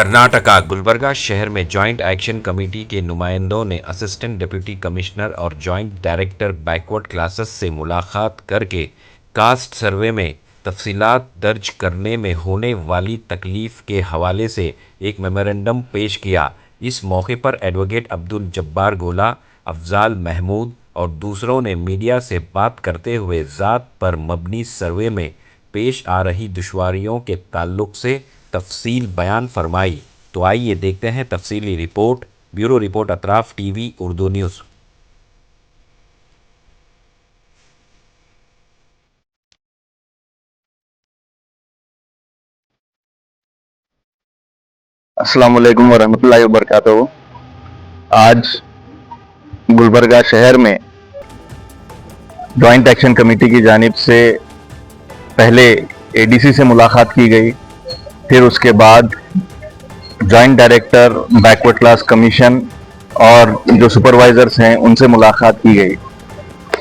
कर्नाटका गुलबर्गा शहर में joint action committee के नुमाइंदों ने असिस्टेंट डिप्टी कमिश्नर और जॉइंट डायरेक्टर बैकवर्ड क्लासेस से मुलाकात करके कास्ट सर्वे में तफसीलात दर्ज करने में होने वाली तकलीफ के हवाले से एक मेमोरेंडम पेश किया। इस मौके पर एडवोकेट अब्दुल जब्बार गोला, अफजाल महमूद और दूसरों ने मीडिया से बात करते हुए ज़ात पर मबनी सर्वे में पेश आ रही दुश्वारियों के ताल्लुक से तफसील बयान फरमाई। तो आइए देखते हैं तफसीली report. Bureau report Atraf TV Urdu news. अस्सलाम वालेकुम वरहमतुल्लाहि वबरकातुहू। आज गुलबर्गा शहर में जॉइंट एक्शन कमेटी की जानिब से पहले एडीसी से मुलाकात की गई, फिर उसके बाद joint director backward class commission और जो सुपरवाइजर्स हैं उनसे मुलाकात की गई।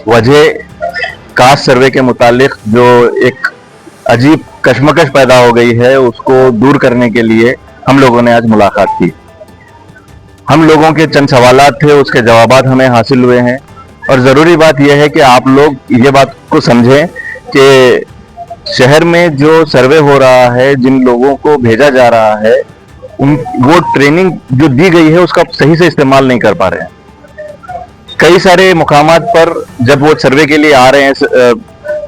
वजह कास्ट सर्वे के मुतालिक जो एक अजीब कशमकश पैदा हो गई है उसको दूर करने के लिए हम लोगों ने आज मुलाकात की। हम लोगों के चंद सवालात थे, उसके जवाबात हमें हासिल हुए हैं और ज़रूरी बात यह है कि आप लोग ये बात को समझें कि शहर में जो सर्वे हो रहा है, जिन लोगों को भेजा जा रहा है, वो ट्रेनिंग जो दी गई है उसका सही से इस्तेमाल नहीं कर पा रहे हैं। कई सारे मुकामात पर जब वो सर्वे के लिए आ रहे हैं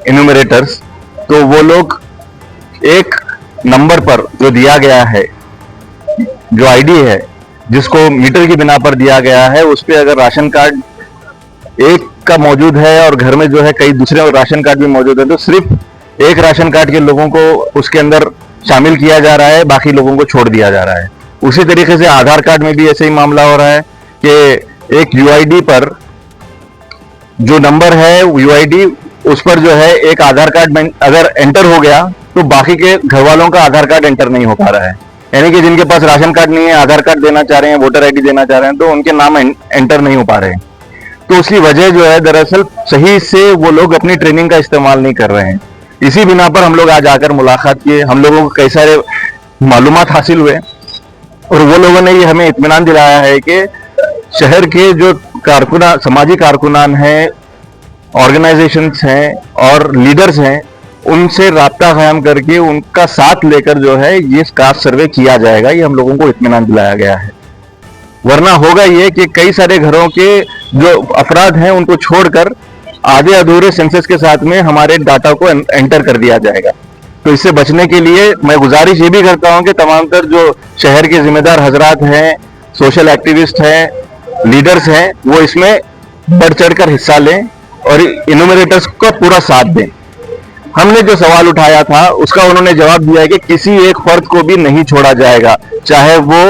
इन्यूमरेटर्स, तो वो लोग एक नंबर पर जो दिया गया है, जो आईडी है जिसको मीटर की बिना पर दिया गया है, उस पर अगर राशन कार्ड एक का मौजूद है और घर में जो है कई दूसरे राशन कार्ड भी मौजूद है, तो सिर्फ एक राशन कार्ड के लोगों को उसके अंदर शामिल किया जा रहा है, बाकी लोगों को छोड़ दिया जा रहा है। उसी तरीके से आधार कार्ड में भी ऐसे ही मामला हो रहा है कि एक यूआईडी पर जो नंबर है, यूआईडी उस पर जो है एक आधार कार्ड अगर एंटर हो गया तो बाकी के घर वालों का आधार कार्ड एंटर नहीं हो पा रहा है। यानी कि जिनके पास राशन कार्ड नहीं है, आधार कार्ड देना चाह रहे हैं, वोटर आईडी देना चाह रहे हैं, तो उनके नाम एंटर नहीं हो पा रहे हैं। तो उसकी वजह जो है दरअसल सही से वो लोग अपनी ट्रेनिंग का इस्तेमाल नहीं कर रहे हैं। इसी बिना पर हम लोग आज आकर मुलाकात किए। हम लोगों को कई सारे मालूमात हासिल हुए और वो लोगों ने ये हमें इत्मीनान दिलाया है कि शहर के जो कारकुनान, समाजी कारकुनान हैं, ऑर्गेनाइजेशंस हैं और लीडर्स हैं, उनसे राब्ता कायम करके उनका साथ लेकर जो है ये कास्ट सर्वे किया जाएगा। ये हम लोगों को इत्मीनान दिलाया गया है। वरना होगा ये कि कई सारे घरों के जो अफराद हैं उनको छोड़कर आधे अधूरे सेंसस के साथ में हमारे डाटा को एंटर कर दिया जाएगा। तो इससे बचने के लिए मैं गुजारिश ये भी करता हूं कि तमाम तर जो शहर के जिम्मेदार हजरात हैं, सोशल एक्टिविस्ट हैं, लीडर्स हैं, वो इसमें बढ़ चढ़कर हिस्सा लें और इन्यूमरेटर्स को पूरा साथ दें। हमने जो सवाल उठाया था उसका उन्होंने जवाब दिया है कि किसी एक फर्द को भी नहीं छोड़ा जाएगा, चाहे वो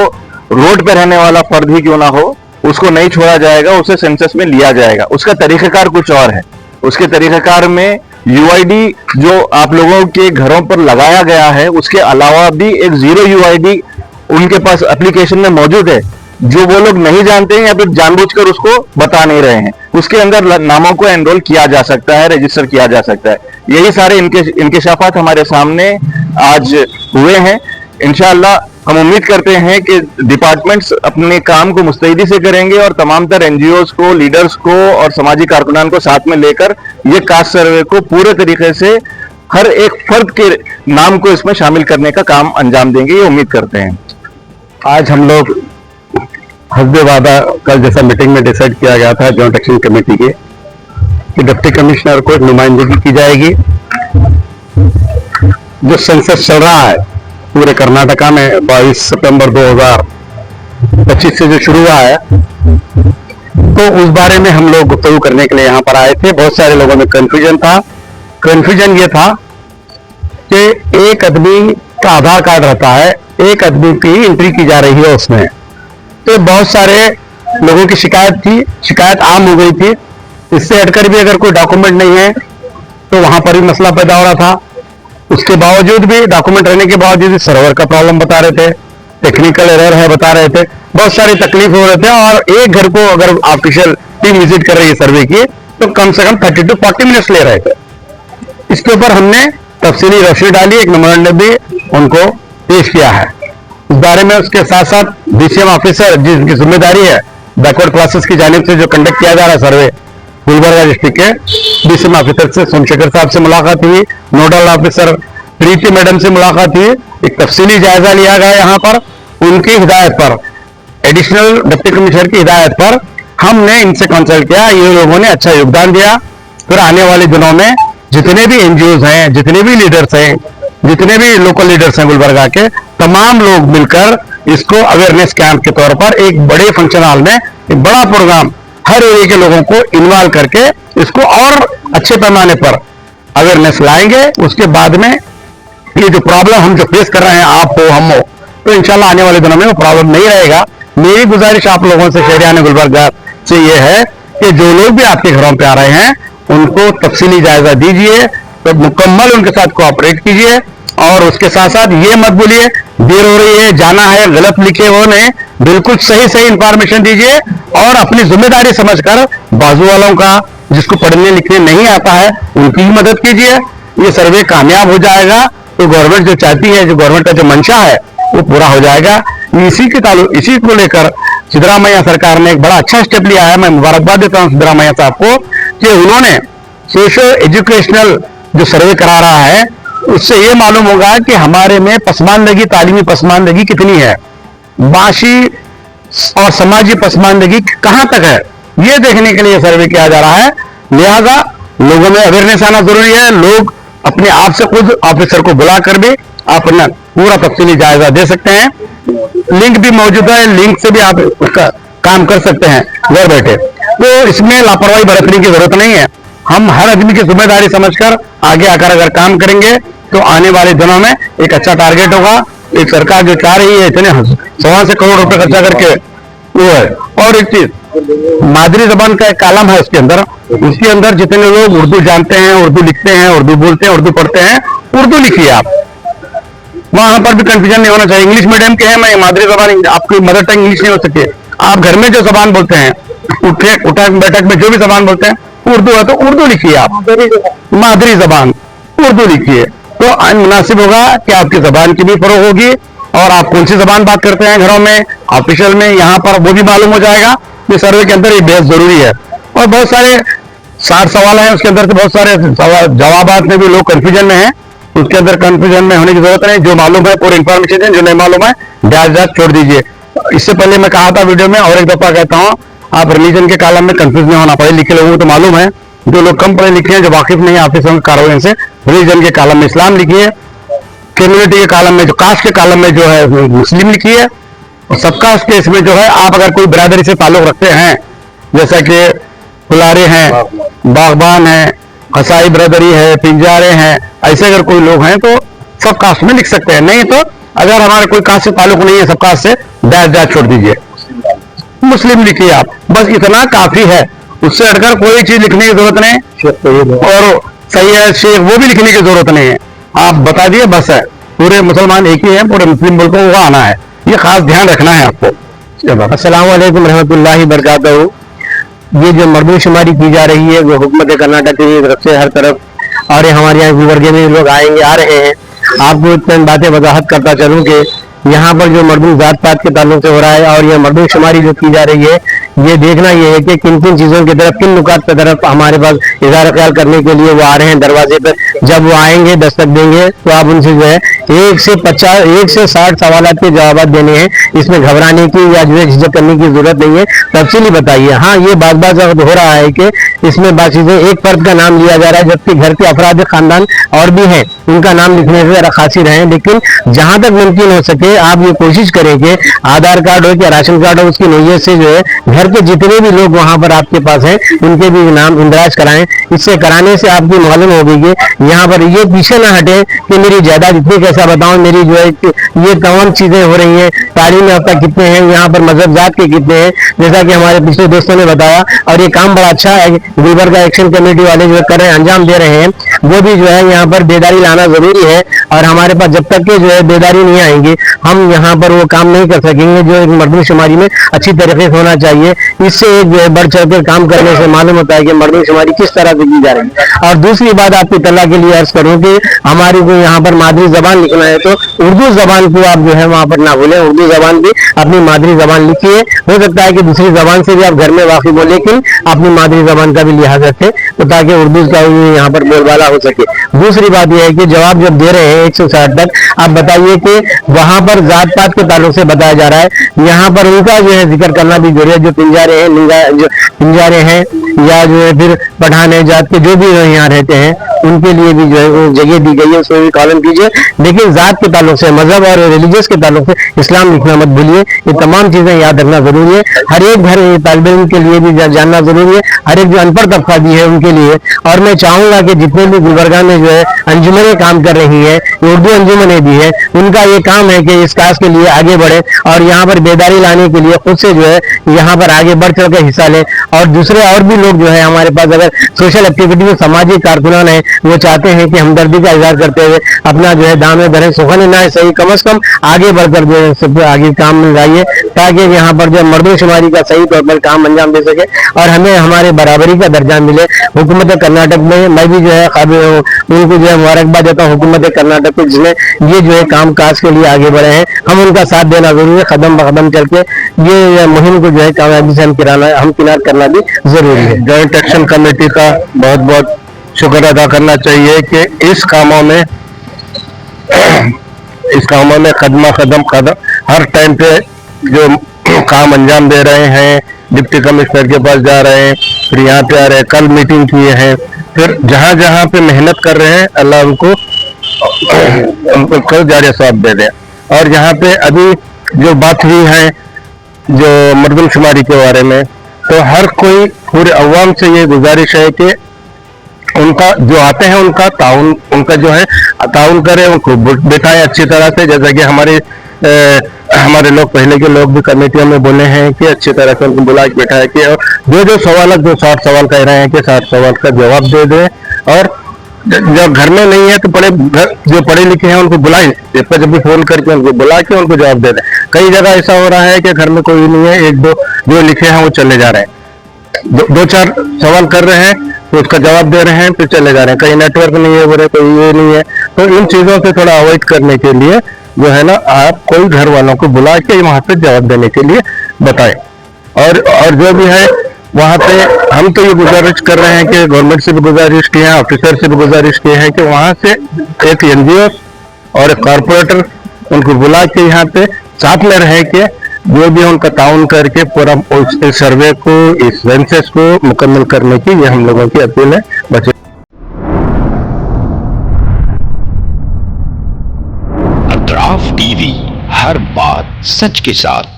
रोड पर रहने वाला फर्द ही क्यों ना हो, उसको नहीं छोड़ा जाएगा, उसे सेंसस में लिया जाएगा। उसका तरीकाकार कुछ और है। उसके तरीकाकार में यूआईडी जो आप लोगों के घरों पर लगाया गया है, उसके अलावा भी एक जीरो यूआईडी उनके पास एप्लीकेशन में मौजूद है, जो वो लोग नहीं जानते हैं या फिर जानबूझकर उसको बता नहीं रहे हैं। उसके अंदर नामों को एनरोल किया जा सकता है, रजिस्टर किया जा सकता है। यही सारे इंकेशाफात हमारे सामने आज हुए हैं। इंशाअल्लाह हम उम्मीद करते हैं कि डिपार्टमेंट्स अपने काम को मुस्तैदी से करेंगे और तमाम तर एनजीओज को, लीडर्स को और समाजी कारकुनान को साथ में लेकर ये कास्ट सर्वे को पूरे तरीके से हर एक फर्द के नाम को इसमें शामिल करने का काम अंजाम देंगे, ये उम्मीद करते हैं। आज हम लोग हस्बे वादा कल जैसा मीटिंग में डिसाइड किया गया था जॉइंट एक्शन कमेटी के कि डिप्टी कमिश्नर को नुमाइंदगी की जाएगी। जो सेंसस चल रहा है पूरे कर्नाटका में 22 सितंबर 2025 से जो शुरू हुआ है, तो उस बारे में हम लोग गुफ्तगू करने के लिए यहाँ पर आए थे। बहुत सारे लोगों में कंफ्यूजन था। कंफ्यूजन ये था कि एक आदमी का आधार कार्ड रहता है, एक आदमी की एंट्री की जा रही है उसमें। तो बहुत सारे लोगों की शिकायत थी, शिकायत आम हो गई थी। इससे हटकर भी अगर कोई डॉक्यूमेंट नहीं है तो वहां पर भी मसला पैदा हो रहा था। उसके बावजूद भी डॉक्यूमेंट रहने के बावजूद भी सर्वर का प्रॉब्लम बता रहे थे, टेक्निकल एरर है बता रहे थे, बहुत सारी तकलीफ हो रहे थे। और एक घर को अगर ऑफिशियल टीम विजिट कर रही है सर्वे की, तो कम से कम 30 to 40 मिनट्स ले रहे थे। इसके ऊपर हमने तफसीली रोशनी डाली, एक मेमोरेंडम भी उनको पेश किया है। इस बारे में उसके साथ साथ DCM ऑफिसर जिनकी जिम्मेदारी है बैकवर्ड क्लासेस की जानिब से जो कंडक्ट किया जा रहा है सर्वे गुलबर्गा डिस्ट्रिक्ट के DCM ऑफिसर से सोमशेखर साहब से मुलाकात हुई, नोडल ऑफिसर प्रीति मैडम से मुलाकात हुई। एक तफसीली जायजा लिया गया यहाँ पर, उनकी हिदायत पर, एडिशनल डिप्टी कमिश्नर की हिदायत पर हमने इनसे कंसल्ट किया, ये लोगों ने अच्छा योगदान दिया। फिर आने वाले दिनों में जितने भी NGOs हैं, जितने भी लीडर्स हैं, जितने भी लोकल लीडर्स हैं गुलबर्गा के, तमाम लोग मिलकर इसको अवेयरनेस कैंप के तौर पर एक बड़े फंक्शन हॉल में एक बड़ा प्रोग्राम हर एरिया के लोगों को इन्वॉल्व करके इसको और अच्छे पैमाने पर अवेयरनेस लाएंगे। उसके बाद में ये जो प्रॉब्लम हम जो फेस कर रहे हैं, आप हो हम हो, तो इंशाल्लाह आने वाले दिनों में वो प्रॉब्लम नहीं रहेगा। मेरी गुजारिश आप लोगों से, शहरियान गुलबर्गा से, ये है कि जो लोग भी आपके घरों पे आ रहे हैं उनको तफसीली जायजा दीजिए, तो मुकम्मल उनके साथ कोऑपरेट कीजिए और उसके साथ साथ ये मत बोलिए देर हो रही है, जाना है, गलत लिखे हो नहीं, बिल्कुल सही सही इंफॉर्मेशन दीजिए और अपनी जिम्मेदारी समझकर बाजू वालों का, जिसको पढ़ने लिखने नहीं आता है, उनकी ही मदद कीजिए। ये सर्वे कामयाब हो जाएगा तो गवर्नमेंट जो चाहती है, जो गवर्नमेंट का जो मंशा है वो पूरा हो जाएगा। इसी को लेकर सिद्धरामैया सरकार ने एक बड़ा अच्छा स्टेप लिया है। मैं मुबारकबाद देता हूं सिद्धरामैया साहब को कि उन्होंने सोशल एजुकेशनल जो सर्वे करा रहा है, उससे ये मालूम होगा कि हमारे में पसमानदगी, तालीमी पसमानदगी कितनी है, माशी और समाजी पसमानदगी कहां तक है, ये देखने के लिए सर्वे किया जा रहा है। लिहाजा लोगों में अवेयरनेस आना जरूरी है। लोग अपने आप से खुद ऑफिसर को बुलाकर भी आप अपना पूरा तफसीली जायजा दे सकते हैं। लिंक भी मौजूद है, लिंक से भी आप उसका काम कर सकते हैं घर बैठे। तो इसमें लापरवाही बरतने की जरूरत नहीं है। हम हर आदमी की जिम्मेदारी समझकर आगे आकर अगर काम करेंगे तो आने वाले दिनों में एक अच्छा टारगेट होगा। एक सरकार जो चाह रही है इतने 125 करोड़ रुपए खर्चा करके, वो है। और एक चीज, मादरी जबान का एक कालम है उसके अंदर जितने लोग उर्दू जानते हैं, उर्दू लिखते हैं, उर्दू बोलते हैं, उर्दू पढ़ते हैं, उर्दू लिखिए आप। वहां पर भी कंफ्यूजन नहीं होना चाहिए। इंग्लिश मीडियम के हैं, मैं मादरी जबान, आपकी मदर टंग इंग्लिश नहीं हो सकती। आप घर में जो जबान बोलते हैं, उठक बैठक में जो भी जबान बोलते हैं उर्दू है, तो उर्दू लिखिए आप, मादरी जबान उर्दू लिखिए। तो मुनासिब होगा कि आपकी जबान की भी फरोग होगी और आप कौन सी जबान बात करते हैं घरों में, ऑफिशियल में, यहाँ पर वो भी मालूम हो जाएगा। ये सर्वे के अंदर ये बेहद जरूरी है। और बहुत सारे 60 सवाल हैं उसके अंदर से, बहुत सारे जवाबात में भी लोग कंफ्यूजन में हैं। उसके अंदर कंफ्यूजन में होने की जरूरत नहीं। जो मालूम है पूरी इंफॉर्मेशन है, जो नहीं मालूम है डायरेक्ट छोड़ दीजिए। इससे पहले मैं कहा था वीडियो में, और एक दफा कहता हूँ, आप रिलीजन के कालम में कंफ्यूज नहीं होना। पढ़े लिखे लोगों को तो मालूम है, जो लोग कम पढ़े लिखे हैं, जो वाकिफ नहीं है ऑफिसों के कार्रवाई से, रिलीजन के कालम में इस्लाम लिखिए, कम्युनिटी के कालम में, जो कास्ट के कालम में जो है मुस्लिम लिखिए, और सब कास्ट के इसमें जो है आप अगर कोई बिरादरी से ताल्लुक रखते हैं, जैसा कि फुलारे हैं, बागबान हैं, कसाई बिरादरी है, पिंजारे हैं, ऐसे अगर कोई लोग हैं तो सब कास्ट में लिख सकते हैं। नहीं तो अगर हमारे कोई कास्ट से ताल्लुक नहीं है, सब कास्ट से डैश छोड़ दीजिए, मुस्लिम लिखिए आप, बस इतना काफी है। उससे हटकर कोई चीज लिखने की जरूरत नहीं। और सही है शेख, वो भी लिखने की जरूरत नहीं है, आप बता दिए बस है। पूरे मुसलमान एक ही है, पूरे मुस्लिम मुल्क को वो आना है, ये खास ध्यान रखना है आपको। अस्सलाम वालेकुम रहमतुल्लाहि बरकातहू। ये जो मरदमशुमारी की जा रही है वो हुकूमत कर्नाटक की तरफ से हर तरफ, और ये हमारे यहाँ गुलबर्गे में लोग आएंगे, आ रहे हैं। आपको चंद बातें वजाहत करता चलूँ कि यहाँ पर जो मरदूम जात पात के ताल्लुक से हो रहा है और ये मरदमशुमारी जो की जा रही है, ये देखना ये है कि किन किन चीज़ों की तरफ, किन नुकात की तरफ हमारे पास इज़हार ख्याल करने के लिए वो आ रहे हैं दरवाजे पर। जब वो आएंगे, दस्तक देंगे, तो आप उनसे जो है 1 से 60 सवालात के जवाब देने हैं। इसमें घबराने की या जो है झिझक करने की जरूरत नहीं है, तफसीली बताइए। हाँ, ये बात हो रहा है कि इसमें बात चीजें एक फर्द का नाम लिया जा रहा है, जबकि घर के अफराद खानदान और भी हैं, उनका नाम लिखने से जरा खासी रहें। लेकिन जहां तक मुमकिन हो सके आप ये कोशिश करें कि आधार कार्ड हो या राशन कार्ड हो, उसकी नोयत से जो है घर के जितने भी लोग वहां पर आपके पास हैं उनके भी नाम इंदराज कराएं। इससे कराने से आपको मालूम होगी कि यहाँ पर ये पीछे ना हटे कि मेरी जायदाद इतनी कैसा बताऊं, मेरी जो है ये तमाम चीजें हो रही हैं, तालीम याफ्ता कितने हैं, यहाँ पर मजहब जात के कितने हैं। जैसा कि हमारे पिछले दोस्तों ने बताया, और ये काम बड़ा अच्छा है। गुलबर्गा एक्शन कमेटी वाले जो कर रहे हैं, अंजाम दे रहे हैं, वो भी जो है यहाँ पर बेदारी लाना जरूरी है। और हमारे पास जब तक के जो है बेदारी नहीं आएंगी, हम यहाँ पर वो काम नहीं कर सकेंगे जो एक मर्दमशुमारी में अच्छी तरीके से होना चाहिए। इससे एक जो है बढ़ चढ़ कर काम करने से मालूम होता है कि मर्दमशुमारी किस तरह से की जा रही है। और दूसरी बात आपकी तला के लिए अर्ज करूँ कि हमारी को यहाँ पर मादरी जबान लिखना है, तो उर्दू जबान को आप जो है वहाँ पर ना भूलें। उर्दू जबान भी अपनी मादरी जबान लिखिए। हो सकता है कि दूसरी जबान से भी आप घर में वाकिफ हो, लेकिन अपनी मादरी जबान का भी लिहाज रखें, तो ताकि उर्दू का भी यहाँ पर बोलबाला हो सके। दूसरी बात यह है कि जवाब जब दे रहे हैं 160 तक, आप बताइए कि वहां पर जात पात के ताल्लुक से बताया जा रहा है, यहाँ पर उनका जो है जिक्र करना भी जरूरी है। जो पिंजारे हैं, जो पिंजारे हैं, या जो है फिर पठान है जात के जो भी यहाँ रहते हैं, उनके लिए भी जो है वो जगह दी गई है, उसमें भी कॉलम कीजिए। लेकिन जात के ताल्लुक से, मजहब और रिलीजियस के ताल्लुक से इस्लाम लिखना मत भूलिए। ये तमाम चीजें याद रखना जरूरी है। हर एक घर तालिब इल्म के लिए भी जानना जरूरी है, हर एक जो अनपढ़ तबका भी है उनके लिए। और मैं चाहूंगा कि जितने भी गुलबर्गा में जो है अंजुमनें काम कर रही है, उर्दू अंजुमनें भी है, उनका ये काम है कि इस काज के लिए आगे बढ़े और यहाँ पर बेदारी लाने के लिए खुद से जो है यहाँ पर आगे बढ़ चढ़ कर हिस्सा लें। और दूसरे और भी लोग जो है हमारे पास अगर सोशल एक्टिविटी में सामाजिक कारकुनान है, वो चाहते हैं कि हमदर्दी का इजहार करते हुए अपना जो है दामे भरे सुखन ना सही, कम से कम आगे बढ़कर जो है सब आगे काम में लाइए, ताकि यहाँ पर जो मर्दमशुमारी का सही तौर पर काम अंजाम दे सके और हमें हमारे बराबरी का दर्जा मिले। हुकूमत कर्नाटक में मैं भी जो है काबिल हूँ, उनको जो है मुबारकबाद देता हूँ हुकूमत कर्नाटक को, जिसने ये जो है काम काज के लिए आगे बढ़े हैं। हम उनका साथ देना जरूरी है, कदम ब कदम चल के ये मुहिम को जो है कामयाबी से हम किनार करना भी जरूरी है। जॉइंट एक्शन कमेटी का बहुत बहुत शुक्र अदा करना चाहिए कि इस कामों में कदम हर टाइम पे जो काम अंजाम दे रहे हैं, डिप्टी कमिश्नर के पास जा रहे हैं, फिर यहाँ पे आ रहे हैं, कल मीटिंग किए हैं, फिर जहाँ जहाँ पे मेहनत कर रहे हैं अल्लाह उनको जारे सवाब दे दे। और यहाँ पे अभी जो बात हुई है जो मर्दमशुमारी के बारे में, तो हर कोई पूरे अवाम से ये गुजारिश है कि उनका जो आते हैं उनका ताउन, उनका जो है ताउन करें, उनको बिठाएं अच्छी तरह से। जैसा कि हमारे लोग, पहले के लोग भी कमेटियों में बोले हैं कि अच्छी तरह से उनको बुला के बैठाया कि जो सवाल, जो 60 सवाल कह रहे हैं कि 60 सवाल का जवाब दे दें। और जब घर में नहीं है तो जो पढ़े लिखे हैं उनको बुलाएं, जब भी फोन करके उनको बुला के उनको जवाब दे दें। कई जगह ऐसा हो रहा है कि घर में कोई नहीं है, एक दो जो लिखे हैं वो चले जा रहे हैं, दो चार सवाल कर रहे हैं तो उसका जवाब दे रहे हैं फिर चले जा रहे हैं। कहीं नेटवर्क नहीं है, बोले कोई ये नहीं है। तो इन चीजों से थोड़ा अवॉइड करने के लिए जो है ना, आप कोई घर वालों को बुला के वहां पे जवाब देने के लिए बताएं। और जो भी है वहां पे हम तो ये गुजारिश कर रहे हैं कि गवर्नमेंट से भी गुजारिश की है, ऑफिसर से भी गुजारिश की है कि वहां से एक एनजीओ और एक कॉरपोरेटर उनको बुला के यहाँ पे साथ में रहे के जो भी उनका ताउन करके पूरा इस सर्वे को, इस सेंसस को मुकम्मल करने की ये हम लोगों की अपील है। बच्चे अतराफ टीवी, हर बात सच के साथ।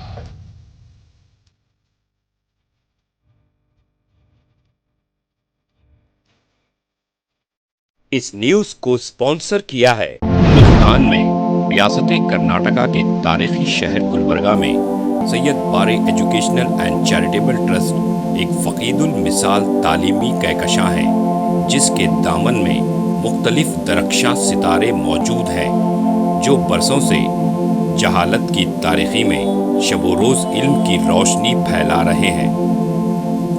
इस न्यूज को स्पॉन्सर किया है हिंदुस्तान में रियासत कर्नाटका के तारीखी शहर गुलबर्गा में Syed Bare educational and charitable trust एक फ़कीदुल मिसाल तालीमी कहकशां है, जिसके दामन में मुख्तलिफ दरख्शां सितारे मौजूद हैं जो बरसों से जहालत की तारीखी में शब रोज़ इल्म की रोशनी फैला रहे हैं।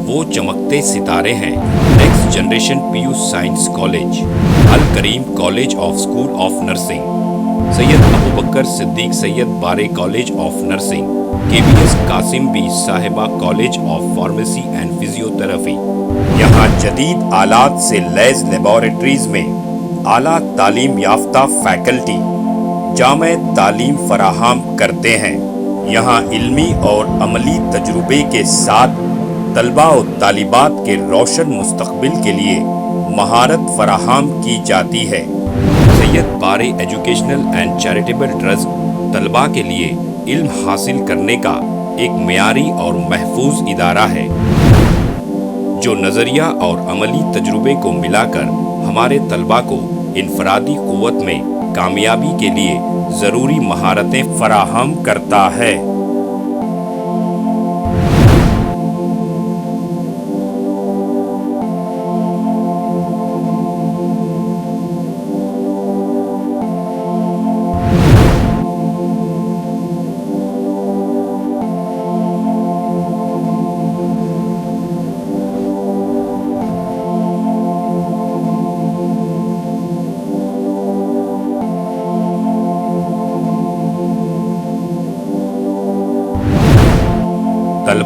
वो चमकते सितारे हैं next generation PU science college, Al Kareem college of school of nursing, Syed Abu Bakar Siddiq Syed Bare college of nursing, KBS Qasim Bi Sahiba college of pharmacy and physiotherapy. यहाँ जदीद आलात से लैस लेबोरेटरीज में आला तालीम याफ्ता फैकल्टी जामे तालीम फराहम करते हैं। यहाँ इल्मी और अमली तजुर्बे के साथ तलबा और तालिबात के रोशन मुस्तकबिल के लिए महारत फराहम की जाती है। Syed Bare educational and charitable trust तलबा के लिए इल्म हासिल करने का एक मियारी और महफूज इदारा है जो नज़रिया और अमली तजुर्बे को मिलाकर हमारे तलबा को इनफरादी क़ुव्वत में कामयाबी के लिए ज़रूरी महारतें फराहम करता है।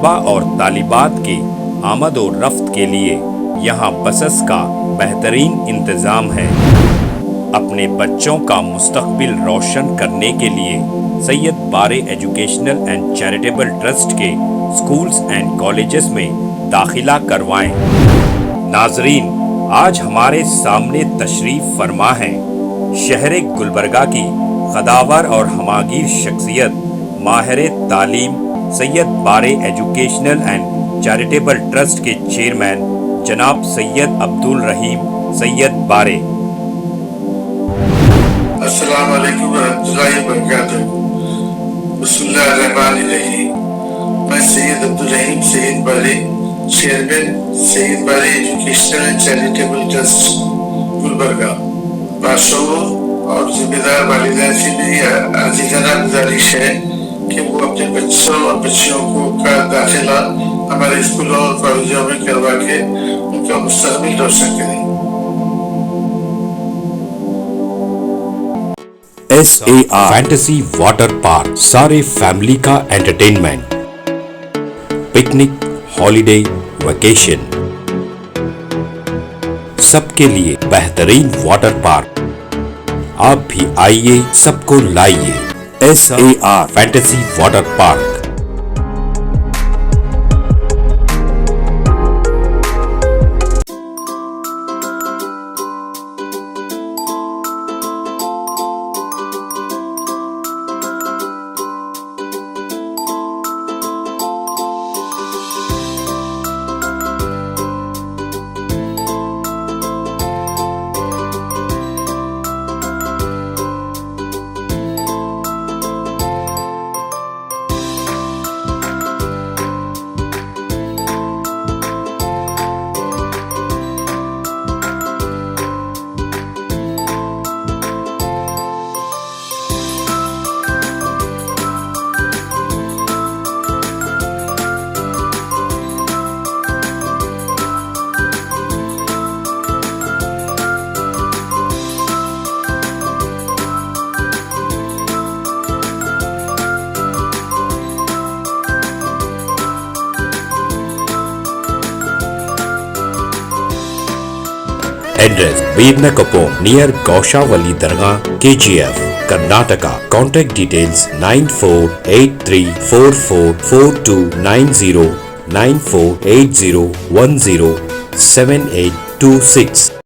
तलबा और तालिबात की आमद और रफ्त के लिए यहाँ बसेस का बेहतरीन इंतज़ाम है। अपने बच्चों का मुस्तकबिल रोशन करने के लिए Syed Bare educational and charitable trust के स्कूल्स एंड कॉलेजेस में दाखिला करवाएं। नाजरीन, आज हमारे सामने तशरीफ फरमा है शहर गुलबर्गा की कदावर और हमागीर शख्सियत माहिर तालीम Syed Bare educational and charitable trust के चेयरमैन जनाब सैयद अब्दुल रहीम सैयद बारे। अस्सलाम वालेकुम रहमतुल्लाहि व बरकातुहू। बिस्मिल्लाहिर्रहमानिर्रहीम। मैं सैयद अब्दुल रहीम सैयद बारे, chairman Syed Bare educational and charitable trust Gulbarga, बादशाहों और जिम्मेदार वालिदैन से मेरी आजीजाना गुजारिश है कि वो अपने बच्चों और बच्चियों को का दाखिला हमारे स्कूलों और कॉलेजों में करवा के उनका मुस्तकबिल रोशन करें। SAR फैंटेसी वाटर पार्क, सारे फैमिली का एंटरटेनमेंट, पिकनिक, हॉलिडे, वेकेशन, सबके लिए बेहतरीन वाटर पार्क। आप भी आइए, सबको लाइए। SAR fantasy water park. Address Birnakapom near Gaushavali Dargah, KGF, Karnataka. Contact details 9483444290 9480107826.